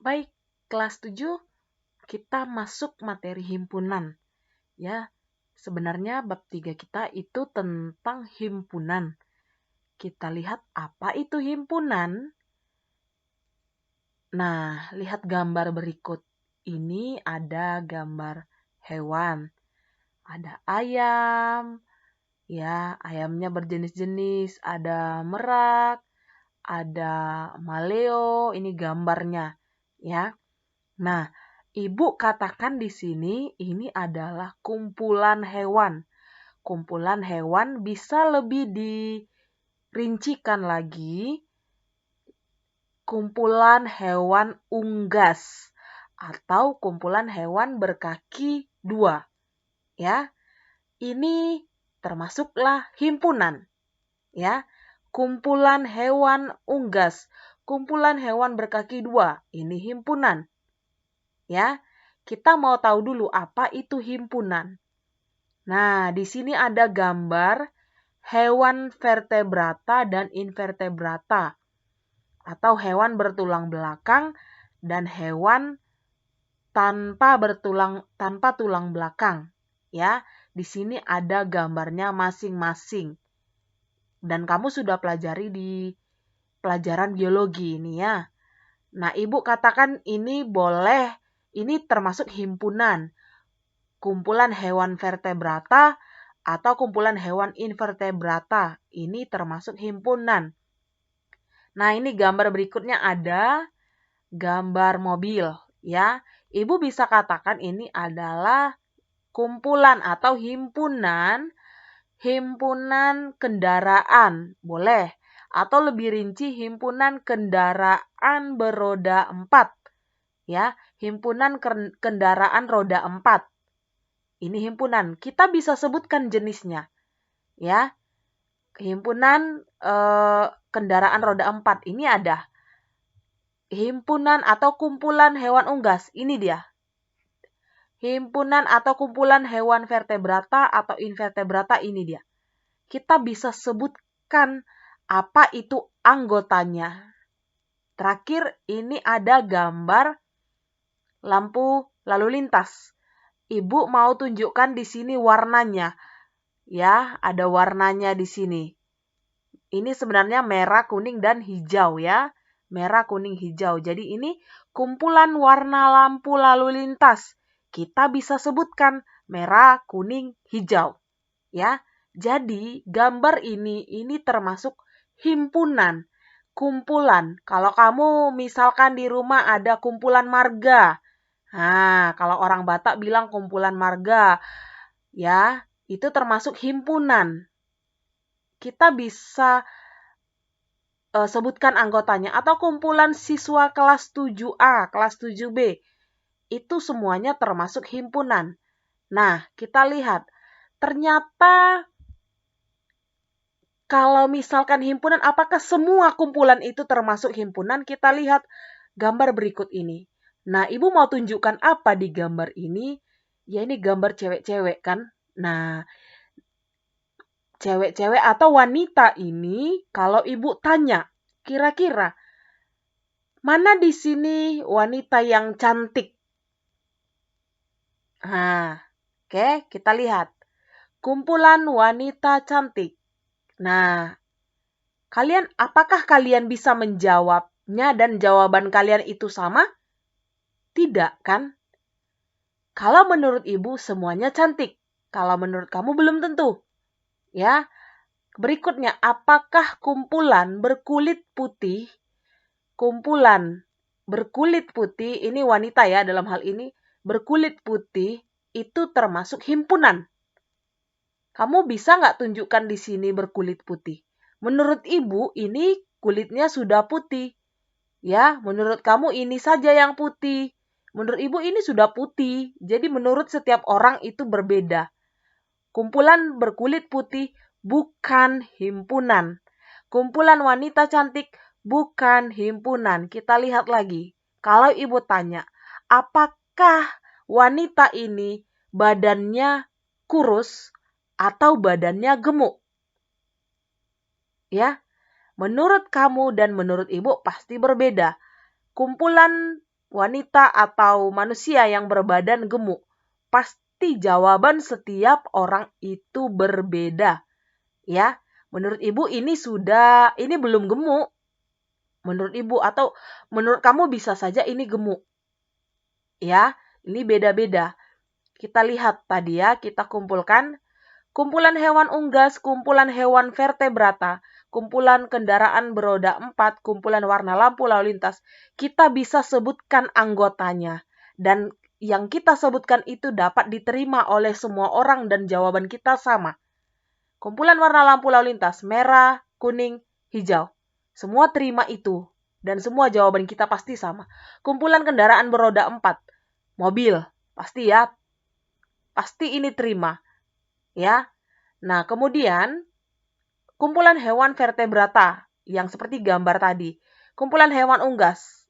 Baik, kelas 7 kita masuk materi himpunan. Ya, sebenarnya bab 3 kita itu tentang himpunan. Kita lihat apa itu himpunan. Nah, lihat gambar berikut. Ini ada gambar hewan. Ada ayam, ya, ayamnya berjenis-jenis. Ada merak, ada maleo, ini gambarnya, ya. Nah, Ibu katakan di sini ini adalah kumpulan hewan. Kumpulan hewan bisa lebih dirincikan lagi, kumpulan hewan unggas atau kumpulan hewan berkaki dua. Ya, ini termasuklah himpunan. Ya, kumpulan hewan unggas, kumpulan hewan berkaki dua, ini himpunan. Ya, kita mau tahu dulu apa itu himpunan. Nah, di sini ada gambar hewan vertebrata dan invertebrata atau hewan bertulang belakang dan hewan tanpa tulang belakang. Ya, di sini ada gambarnya masing-masing. Dan kamu sudah pelajari di pelajaran biologi ini ya. Nah, Ibu katakan ini termasuk himpunan. Kumpulan hewan vertebrata atau kumpulan hewan invertebrata. Ini termasuk himpunan. Nah, ini gambar berikutnya ada gambar mobil, ya. Ibu bisa katakan ini adalah kumpulan atau himpunan kendaraan, boleh. Atau lebih rinci, himpunan kendaraan beroda 4, ya. Himpunan kendaraan roda 4. Ini himpunan. Kita bisa sebutkan jenisnya, ya. Himpunan kendaraan roda 4 ini ada. Himpunan atau kumpulan hewan unggas, ini dia. Himpunan atau kumpulan hewan vertebrata atau invertebrata, ini dia. Kita bisa sebutkan apa itu anggotanya. Terakhir, ini ada gambar lampu lalu lintas. Ibu mau tunjukkan di sini warnanya. Ya, ada warnanya di sini. Ini sebenarnya merah, kuning, dan hijau ya. Merah, kuning, hijau. Jadi ini kumpulan warna lampu lalu lintas. Kita bisa sebutkan merah, kuning, hijau. Ya. Jadi gambar ini termasuk himpunan, kumpulan. Kalau kamu misalkan di rumah ada kumpulan marga. Nah, kalau orang Batak bilang kumpulan marga. Ya, itu termasuk himpunan. Kita bisa sebutkan anggotanya atau kumpulan siswa kelas 7A, kelas 7B. Itu semuanya termasuk himpunan. Nah, kita lihat. Ternyata kalau misalkan himpunan, apakah semua kumpulan itu termasuk himpunan? Kita lihat gambar berikut ini. Nah, Ibu mau tunjukkan apa di gambar ini? Ya, ini gambar cewek-cewek kan? Nah, cewek-cewek atau wanita ini, kalau Ibu tanya, kira-kira mana di sini wanita yang cantik? Nah, oke, kita lihat. Kumpulan wanita cantik. Nah, apakah kalian bisa menjawabnya dan jawaban kalian itu sama? Tidak, kan? Kalau menurut Ibu semuanya cantik. Kalau menurut kamu belum tentu. Ya. Berikutnya, apakah kumpulan berkulit putih ini wanita ya dalam hal ini, berkulit putih itu termasuk himpunan? Kamu bisa nggak tunjukkan di sini berkulit putih? Menurut Ibu ini kulitnya sudah putih. Ya, menurut kamu ini saja yang putih. Menurut Ibu ini sudah putih. Jadi menurut setiap orang itu berbeda. Kumpulan berkulit putih bukan himpunan. Kumpulan wanita cantik bukan himpunan. Kita lihat lagi. Kalau Ibu tanya, apakah wanita ini badannya kurus atau badannya gemuk? Ya, menurut kamu dan menurut Ibu pasti berbeda. Kumpulan wanita atau manusia yang berbadan gemuk? Pasti jawaban setiap orang itu berbeda. Ya, menurut Ibu ini belum gemuk. Menurut Ibu atau menurut kamu bisa saja ini gemuk. Ya, ini beda-beda. Kita lihat tadi ya, kita kumpulkan. Kumpulan hewan unggas, kumpulan hewan vertebrata, kumpulan kendaraan beroda 4, kumpulan warna lampu lalu lintas. Kita bisa sebutkan anggotanya. Dan yang kita sebutkan itu dapat diterima oleh semua orang dan jawaban kita sama. Kumpulan warna lampu lalu lintas, merah, kuning, hijau. Semua terima itu. Dan semua jawaban kita pasti sama. Kumpulan kendaraan beroda 4, mobil. Pasti ya. Pasti ini terima. Ya. Nah, kemudian kumpulan hewan vertebrata yang seperti gambar tadi. Kumpulan hewan unggas,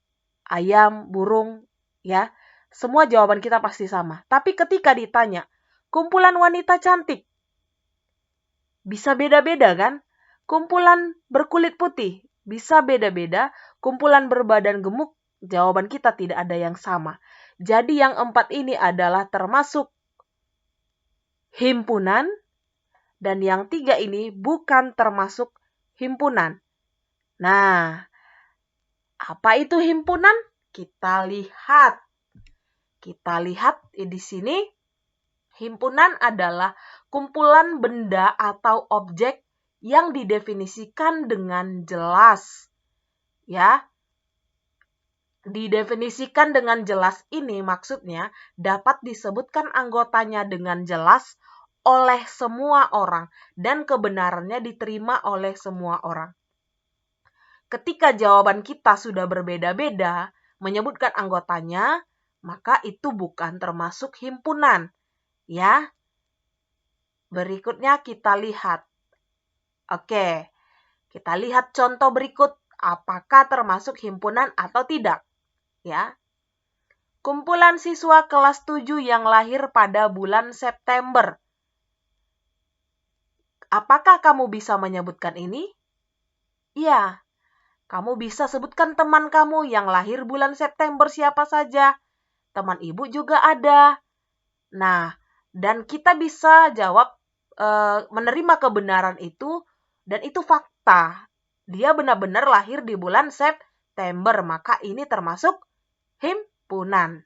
ayam, burung, ya. Semua jawaban kita pasti sama. Tapi ketika ditanya, kumpulan wanita cantik, bisa beda-beda kan? Kumpulan berkulit putih, bisa beda-beda. Kumpulan berbadan gemuk, jawaban kita tidak ada yang sama. Jadi yang 4 ini adalah termasuk himpunan, dan yang 3 ini bukan termasuk himpunan. Nah, apa itu himpunan? Kita lihat. Kita lihat di sini. Himpunan adalah kumpulan benda atau objek yang didefinisikan dengan jelas. Ya. Didefinisikan dengan jelas ini maksudnya dapat disebutkan anggotanya dengan jelas oleh semua orang dan kebenarannya diterima oleh semua orang. Ketika jawaban kita sudah berbeda-beda menyebutkan anggotanya, maka itu bukan termasuk himpunan. Ya. Berikutnya kita lihat. Oke. Kita lihat contoh berikut apakah termasuk himpunan atau tidak. Ya. Kumpulan siswa kelas 7 yang lahir pada bulan September. Apakah kamu bisa menyebutkan ini? Iya. Kamu bisa sebutkan teman kamu yang lahir bulan September siapa saja. Teman ibu juga ada. Nah, dan kita bisa jawab menerima kebenaran itu dan itu fakta. Dia benar-benar lahir di bulan September, maka ini termasuk himpunan.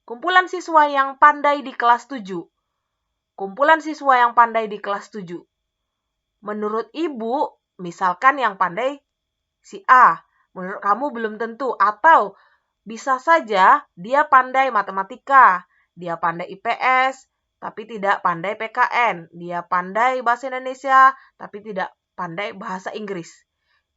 Kumpulan siswa yang pandai di kelas 7. Kumpulan siswa yang pandai di kelas 7. Menurut Ibu, misalkan yang pandai si A, menurut kamu belum tentu. Atau bisa saja dia pandai matematika, dia pandai IPS, tapi tidak pandai PKN. Dia pandai bahasa Indonesia, tapi tidak pandai bahasa Inggris.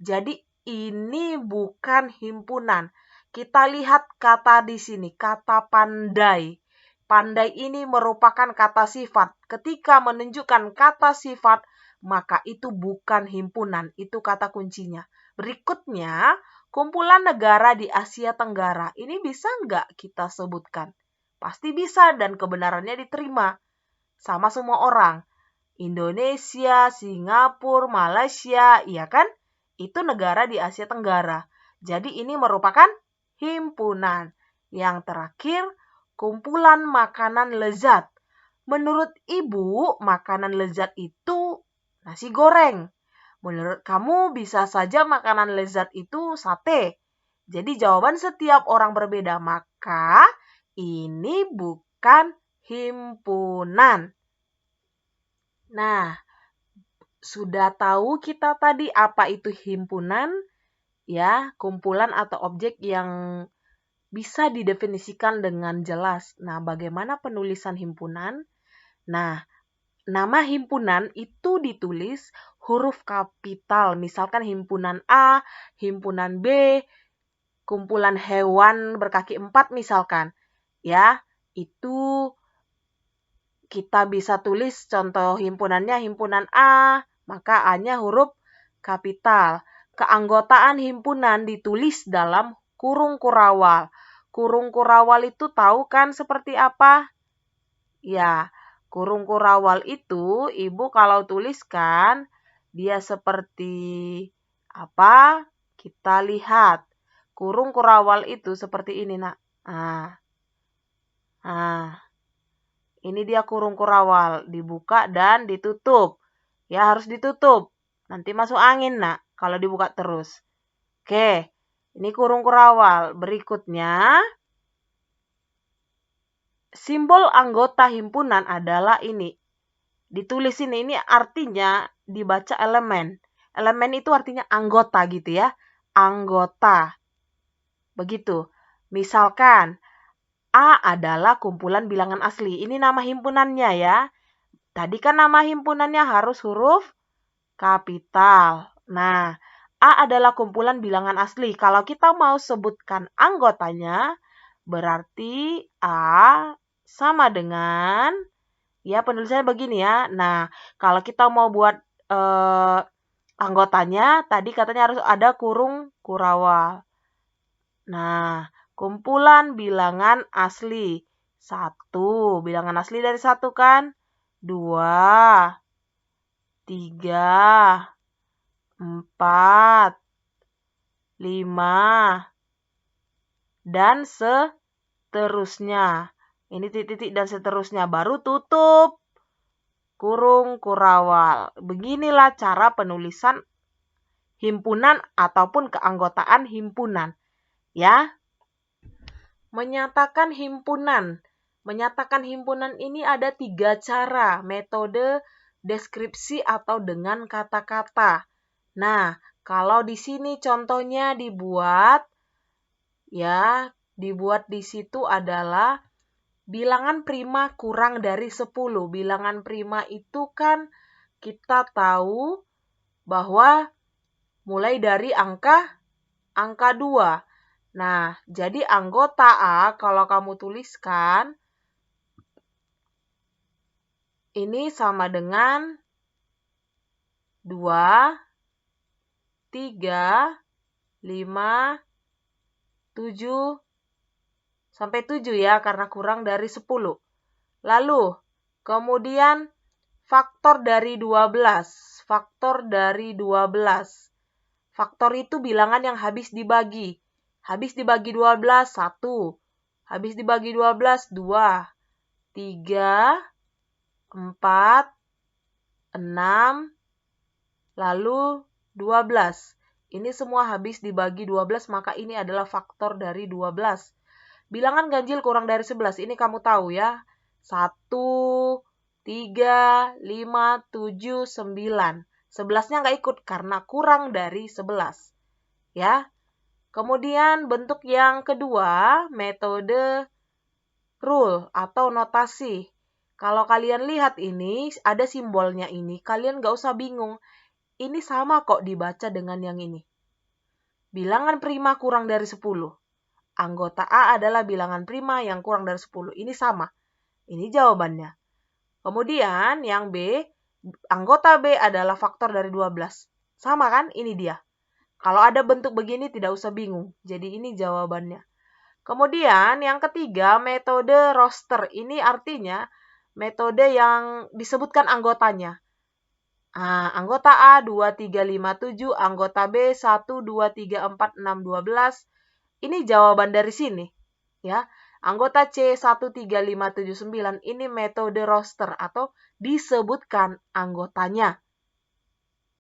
Jadi ini bukan himpunan. Kita lihat kata di sini, kata pandai. Pandai ini merupakan kata sifat. Ketika menunjukkan kata sifat, maka itu bukan himpunan. Itu kata kuncinya. Berikutnya, kumpulan negara di Asia Tenggara. Ini bisa nggak kita sebutkan? Pasti bisa dan kebenarannya diterima. Sama semua orang. Indonesia, Singapura, Malaysia, iya kan? Itu negara di Asia Tenggara. Jadi ini merupakan himpunan. Yang terakhir, kumpulan makanan lezat. Menurut Ibu, makanan lezat itu nasi goreng. Menurut kamu bisa saja makanan lezat itu sate. Jadi jawaban setiap orang berbeda. Maka ini bukan himpunan. Nah, sudah tahu kita tadi apa itu himpunan? Ya, kumpulan atau objek yang bisa didefinisikan dengan jelas. Nah, bagaimana penulisan himpunan? Nah, nama himpunan itu ditulis huruf kapital. Misalkan himpunan A, himpunan B, kumpulan hewan berkaki 4 misalkan. Ya, itu kita bisa tulis contoh himpunannya himpunan A, maka A-nya huruf kapital. Keanggotaan himpunan ditulis dalam kurung kurawal. Kurung kurawal itu tahu kan seperti apa? Ya, kurung kurawal itu Ibu kalau tuliskan dia seperti apa? Kita lihat. kurung kurawal itu seperti ini, nak. Ini dia kurung kurawal, dibuka dan ditutup. Ya, harus ditutup. Nanti masuk angin, nak, kalau dibuka terus. Oke, ini kurung kurawal. Berikutnya, simbol anggota himpunan adalah ini. Ditulis ini artinya dibaca elemen. Elemen itu artinya anggota gitu ya. Anggota. Begitu. Misalkan, A adalah kumpulan bilangan asli. Ini nama himpunannya ya. Tadi kan nama himpunannya harus huruf kapital. Nah, A adalah kumpulan bilangan asli. Kalau kita mau sebutkan anggotanya, berarti A sama dengan, ya penulisannya begini ya. Nah, kalau kita mau buat anggotanya, tadi katanya harus ada kurung kurawal. Nah, kumpulan bilangan asli. 1, bilangan asli dari 1 kan? 2, 3, 4, 5, dan seterusnya. Ini titik-titik dan seterusnya. Baru tutup kurung kurawal. Beginilah cara penulisan himpunan ataupun keanggotaan himpunan. Ya, menyatakan himpunan. Menyatakan himpunan ini ada 3 cara, metode, deskripsi, atau dengan kata-kata. Nah, kalau di sini contohnya dibuat, ya, dibuat di situ adalah bilangan prima kurang dari 10. Bilangan prima itu kan kita tahu bahwa mulai dari angka 2. Nah, jadi anggota A kalau kamu tuliskan ini sama dengan 2, 3, 5, 7, sampai 7 ya, karena kurang dari 10. Lalu, kemudian faktor dari 12. Faktor dari 12. Faktor itu bilangan yang habis dibagi. Habis dibagi 12, 1. Habis dibagi 12, 2. 3, 4, 6, lalu 12. Ini semua habis dibagi 12, maka ini adalah faktor dari 12. Bilangan ganjil kurang dari 11, ini kamu tahu ya. 1, 3, 5, 7, 9. 11-nya nggak ikut karena kurang dari 11. Ya. Kemudian bentuk yang kedua, metode rule atau notasi. Kalau kalian lihat ini, ada simbolnya ini, kalian nggak usah bingung. Ini sama kok dibaca dengan yang ini. Bilangan prima kurang dari 10. Anggota A adalah bilangan prima yang kurang dari 10. Ini sama. Ini jawabannya. Kemudian yang B, anggota B adalah faktor dari 12. Sama kan? Ini dia. Kalau ada bentuk begini tidak usah bingung. Jadi ini jawabannya. Kemudian yang ketiga, metode roster. Ini artinya metode yang disebutkan anggotanya. Anggota A 2, 3, 5, 7, anggota B 1, 2, 3, 4, 6, 12. Ini jawaban dari sini. Ya. Anggota C 1, 3, 5, 7, 9. Ini metode roster atau disebutkan anggotanya.